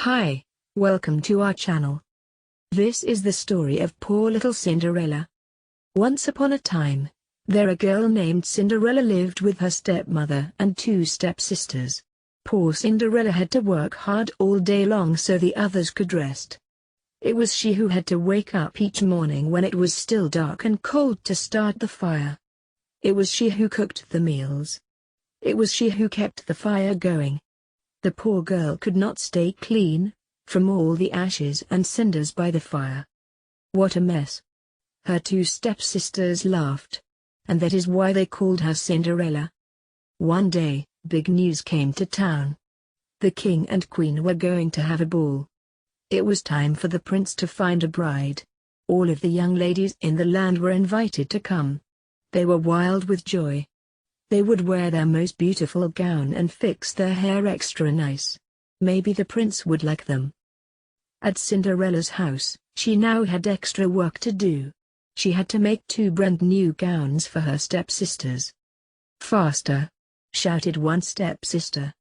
Hi, welcome to our channel. This is the story of poor little Cinderella. Once upon a time, a girl named Cinderella lived with her stepmother and two stepsisters. Poor Cinderella had to work hard all day long so the others could rest. It was she who had to wake up each morning when it was still dark and cold to start the fire. It was she who cooked the meals. It was she who kept the fire going. The poor girl could not stay clean, from all the ashes and cinders by the fire. What a mess! Her two stepsisters laughed. And that is why they called her Cinderella. One day, big news came to town. The king and queen were going to have a ball. It was time for the prince to find a bride. All of the young ladies in the land were invited to come. They were wild with joy. They would wear their most beautiful gown and fix their hair extra nice. Maybe the prince would like them. At Cinderella's house, she now had extra work to do. She had to make two brand new gowns for her stepsisters. "Faster!" shouted one stepsister.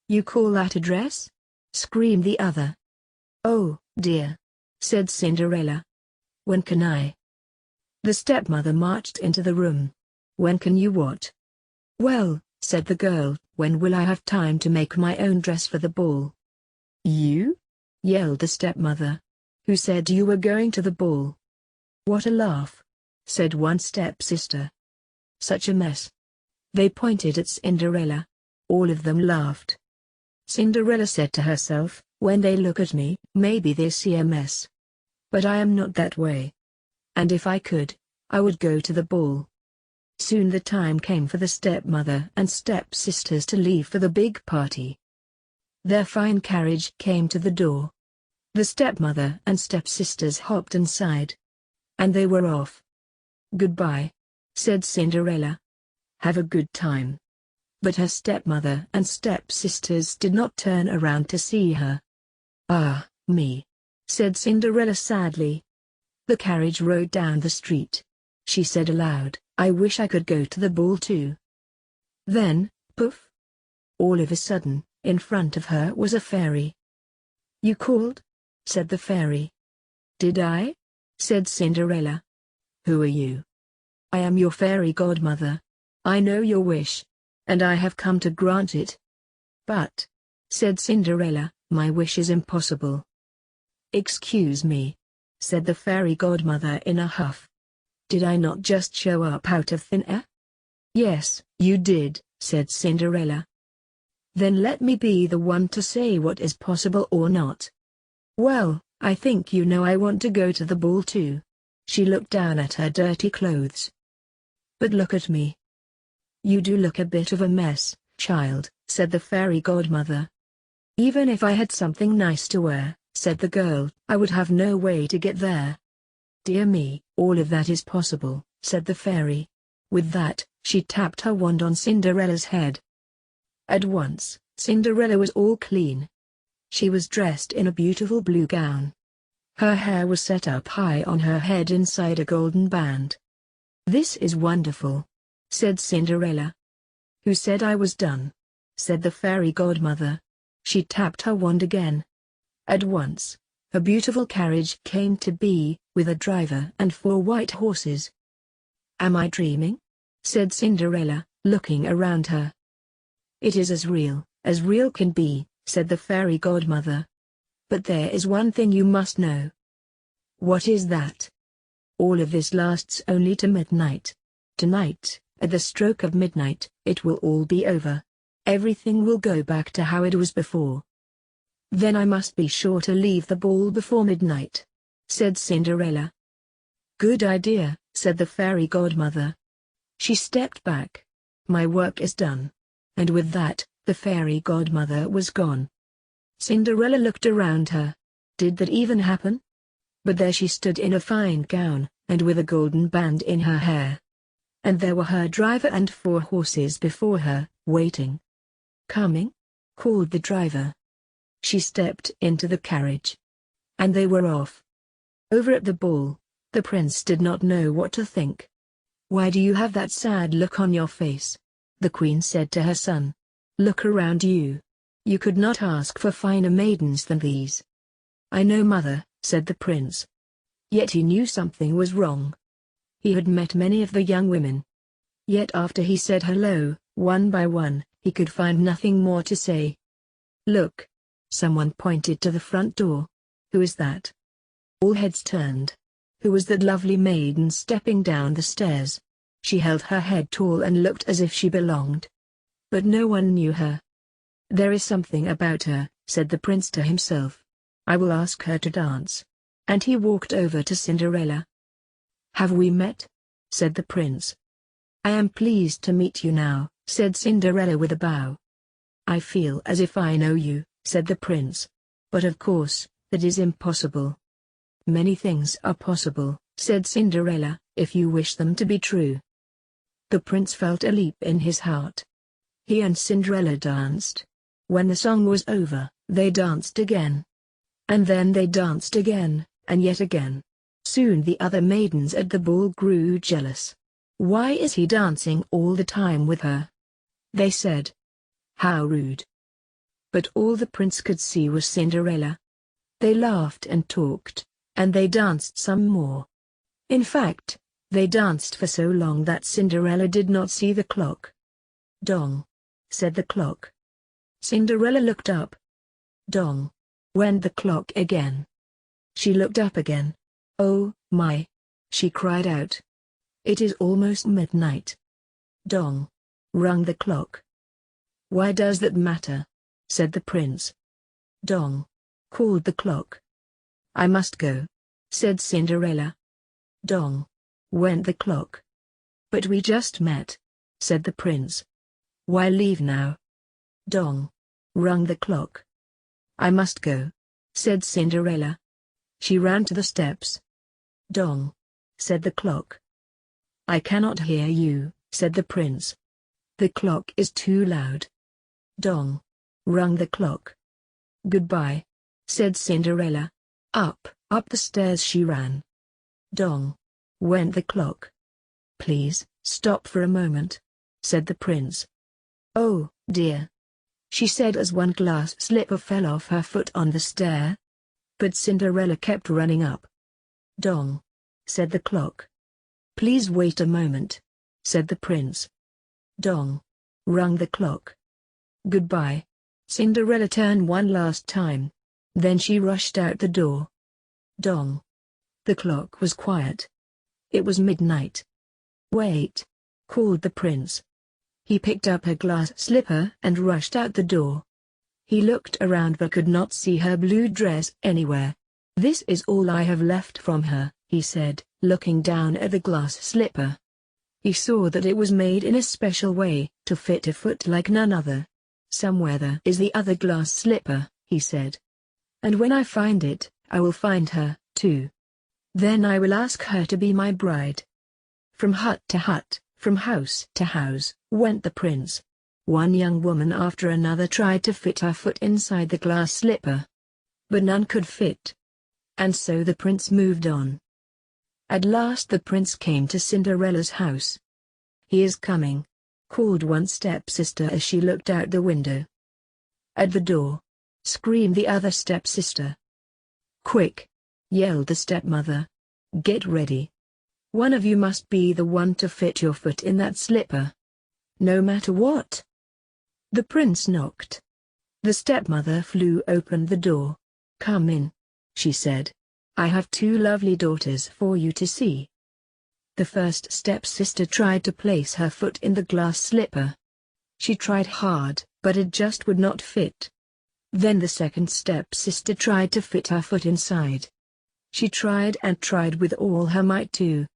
"You call that a dress?" screamed the other. "Oh, dear," said Cinderella. "When can I?" The stepmother marched into the room. "When can you what?" "Well," said the girl, "when will I have time to make my own dress for the ball?" "You?" yelled the stepmother. "Who said you were going to the ball?" "What a laugh!" said one stepsister. "Such a mess." They pointed at Cinderella. All of them laughed. Cinderella said to herself, "When they look at me, maybe they see a mess. But I am not that way. And if I could, I would go to the ball." Soon the time came for the stepmother and stepsisters to leave for the big party. Their fine carriage came to the door. The stepmother and stepsisters hopped inside. And they were off. "Goodbye," said Cinderella. "Have a good time." But her stepmother and stepsisters did not turn around to see her. "Ah, me," said Cinderella sadly. The carriage rode down the street. She said aloud, "I wish I could go to the ball too." Then, poof! All of a sudden, in front of her was a fairy. "You called?" said the fairy. "Did I?" said Cinderella. "Who are you?" "I am your fairy godmother. I know your wish. And I have come to grant it." "But," said Cinderella, "my wish is impossible." "Excuse me," said the fairy godmother in a huff. "Did I not just show up out of thin air?" "Yes, you did," said Cinderella. "Then let me be the one to say what is possible or not." "Well, I think you know I want to go to the ball too." She looked down at her dirty clothes. "But look at me. You do look a bit of a mess, child," said the fairy godmother. "Even if I had something nice to wear," said the girl, "I would have no way to get there." "Dear me, all of that is possible," said the fairy. With that, she tapped her wand on Cinderella's head. At once, Cinderella was all clean. She was dressed in a beautiful blue gown. Her hair was set up high on her head inside a golden band. "This is wonderful," said Cinderella. "Who said I was done?" said the fairy godmother. She tapped her wand again. At once, a beautiful carriage came to be, with a driver and 4 white horses. "Am I dreaming?" said Cinderella, looking around her. "It is as real can be," said the fairy godmother. "But there is one thing you must know." "What is that?" "All of this lasts only to midnight. Tonight, at the stroke of midnight, it will all be over. Everything will go back to how it was before." "Then I must be sure to leave the ball before midnight," said Cinderella. "Good idea," said the fairy godmother. She stepped back. "My work is done." And with that, the fairy godmother was gone. Cinderella looked around her. Did that even happen? But there she stood in a fine gown, and with a golden band in her hair. And there were her driver and 4 horses before her, waiting. "Coming?" called the driver. She stepped into the carriage. And they were off. Over at the ball, the prince did not know what to think. "Why do you have that sad look on your face?" the queen said to her son. "Look around you. You could not ask for finer maidens than these. I know, mother, said the prince. Yet he knew something was wrong. He had met many of the young women. Yet after he said hello, one by one, he could find nothing more to say. Look! Someone pointed to the front door. Who is that? All heads turned. Who was that lovely maiden stepping down the stairs? She held her head tall and looked as if she belonged. But no one knew her. There is something about her, said the prince to himself. I will ask her to dance. And he walked over to Cinderella. Have we met? Said the prince. I am pleased to meet you now, said Cinderella with a bow. I feel as if I know you, said the prince. But of course, that is impossible. Many things are possible, said Cinderella, if you wish them to be true. The prince felt a leap in his heart. He and Cinderella danced. When the song was over, they danced again. And then they danced again, and yet again. Soon the other maidens at the ball grew jealous. Why is he dancing all the time with her? They said. How rude. But all the prince could see was Cinderella. They laughed and talked, and they danced some more. In fact, they danced for so long that Cinderella did not see the clock. Dong! Said the clock. Cinderella looked up. Dong! Went the clock again. She looked up again. Oh, my! She cried out. It is almost midnight. Dong! Rung the clock. Why does that matter? Said the prince. Dong! Called the clock. I must go, said Cinderella. Dong! Went the clock. But we just met, said the prince. Why leave now? Dong! Rung the clock. I must go, said Cinderella. She ran to the steps. Dong! Said the clock. I cannot hear you, said the prince. The clock is too loud. Dong! Rung the clock. Goodbye, said Cinderella. Up the stairs she ran. Dong! Went the clock. Please, stop for a moment, said the prince. Oh, dear, she said as one glass slipper fell off her foot on the stair. But Cinderella kept running up. Dong! Said the clock. Please wait a moment, said the prince. Dong! Rung the clock. Goodbye. Cinderella turned one last time. Then she rushed out the door. Dong! The clock was quiet. It was midnight. Wait! Called the prince. He picked up her glass slipper and rushed out the door. He looked around but could not see her blue dress anywhere. This is all I have left from her, he said, looking down at the glass slipper. He saw that it was made in a special way, to fit a foot like none other. Somewhere there is the other glass slipper, he said. And when I find it, I will find her, too. Then I will ask her to be my bride. From hut to hut, from house to house, went the prince. One young woman after another tried to fit her foot inside the glass slipper. But none could fit. And so the prince moved on. At last the prince came to Cinderella's house. He is coming, called one stepsister as she looked out the window. At the door, screamed the other stepsister. Quick! Yelled the stepmother. Get ready. One of you must be the one to fit your foot in that slipper. No matter what. The prince knocked. The stepmother flew open the door. Come in, she said. I have two lovely daughters for you to see. The first stepsister tried to place her foot in the glass slipper. She tried hard, but it just would not fit. Then the second stepsister tried to fit her foot inside. She tried and tried with all her might too.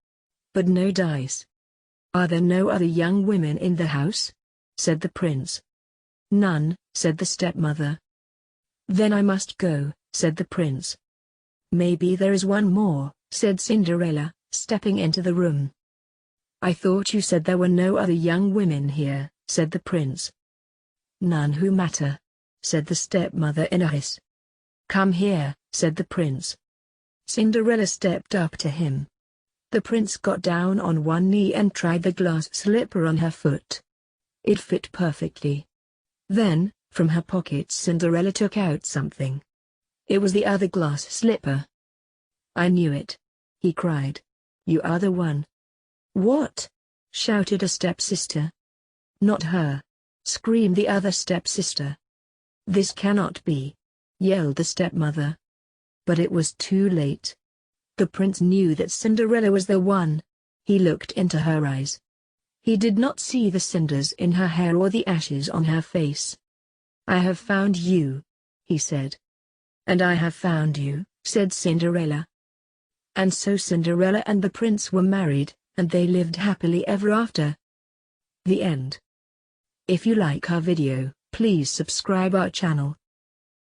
But no dice. Are there no other young women in the house? Said the prince. None, said the stepmother. Then I must go, said the prince. Maybe there is one more, said Cinderella, stepping into the room. I thought you said there were no other young women here, said the prince. None who matter, said the stepmother in a hiss. Come here, said the prince. Cinderella stepped up to him. The prince got down on one knee and tried the glass slipper on her foot. It fit perfectly. Then, From her pocket Cinderella took out something. It was the other glass slipper. "I knew it!" he cried. "You are the one." "What?" shouted a stepsister. "Not her!" screamed the other stepsister. "This cannot be!" yelled the stepmother. But it was too late. The prince knew that Cinderella was the one. He looked into her eyes. He did not see the cinders in her hair or the ashes on her face. "I have found you," he said. "And I have found you," said Cinderella. And so Cinderella and the prince were married, and they lived happily ever after. The end. If you like our video, please subscribe our channel.